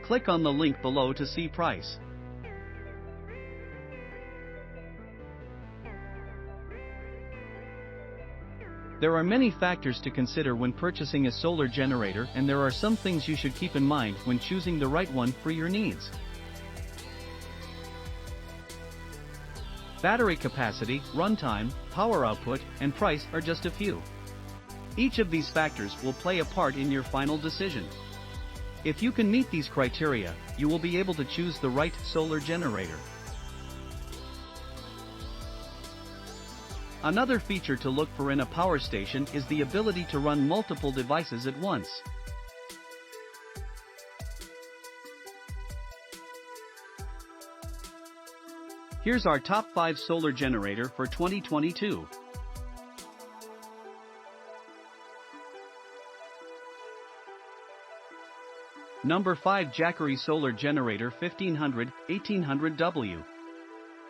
Click on the link below to see price. There are many factors to consider when purchasing a solar generator, and there are some things you should keep in mind when choosing the right one for your needs. Battery capacity, runtime, power output, and price are just a few. Each of these factors will play a part in your final decision. If you can meet these criteria, you will be able to choose the right solar generator. Another feature to look for in a power station is the ability to run multiple devices at once. Here's our top 5 solar generator for 2022. Number 5, Jackery Solar Generator 1500/1800W.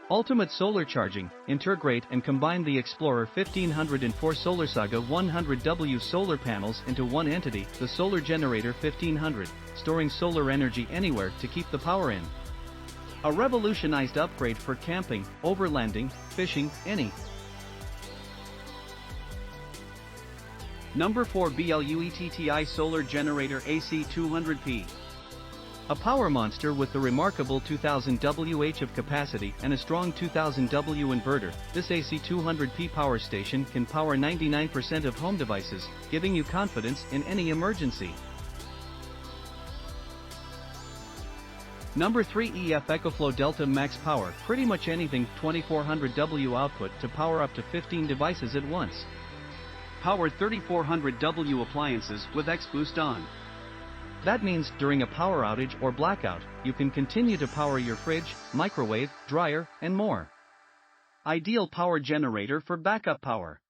Ultimate solar charging, integrate and combine the Explorer 1500 and 4 SolarSaga 100W solar panels into one entity, the Solar Generator 1500, storing solar energy anywhere to keep the power in. A revolutionized upgrade for camping, overlanding, fishing, any. Number 4, Bluetti Solar Generator AC200P. A power monster with the remarkable 2000 Wh of capacity and a strong 2000 W inverter, this AC200P power station can power 99% of home devices, giving you confidence in any emergency. Number 3, ECOFLOW Delta Max Power, pretty much anything, 2400 W output to power up to 15 devices at once. Power 3400 W appliances with X-Boost on. That means, during a power outage or blackout, you can continue to power your fridge, microwave, dryer, and more. Ideal power generator for backup power.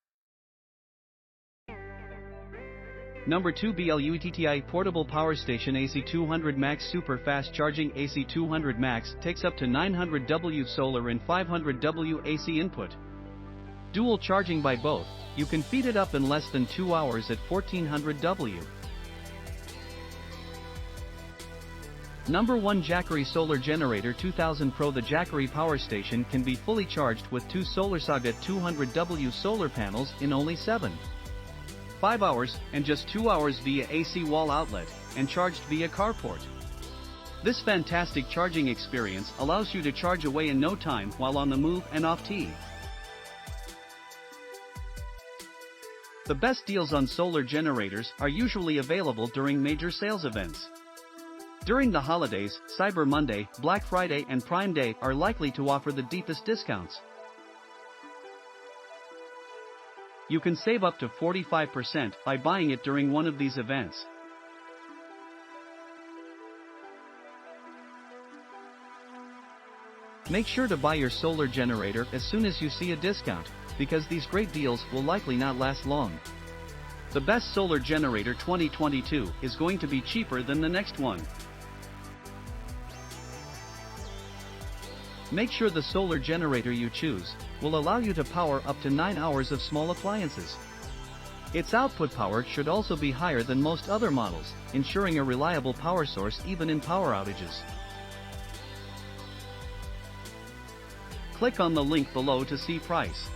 Number 2, Bluetti Portable Power Station AC200 Max Super Fast Charging. AC200 Max takes up to 900 W solar and 500 W AC input. Dual charging by both, you can feed it up in less than 2 hours at 1400 W. Number 1, Jackery Solar Generator 2000 Pro. The Jackery power station can be fully charged with 2 SolarSaga 200W solar panels in only 7.5 hours, and just 2 hours via AC wall outlet, and charged via carport. This fantastic charging experience allows you to charge away in no time while on the move and off-T. The best deals on solar generators are usually available during major sales events. During the holidays, Cyber Monday, Black Friday and Prime Day are likely to offer the deepest discounts. You can save up to 45% by buying it during one of these events. Make sure to buy your solar generator as soon as you see a discount, because these great deals will likely not last long. The best solar generator 2022 is going to be cheaper than the next one. Make sure the solar generator you choose will allow you to power up to 9 hours of small appliances. Its output power should also be higher than most other models, ensuring a reliable power source even in power outages. Click on the link below to see price.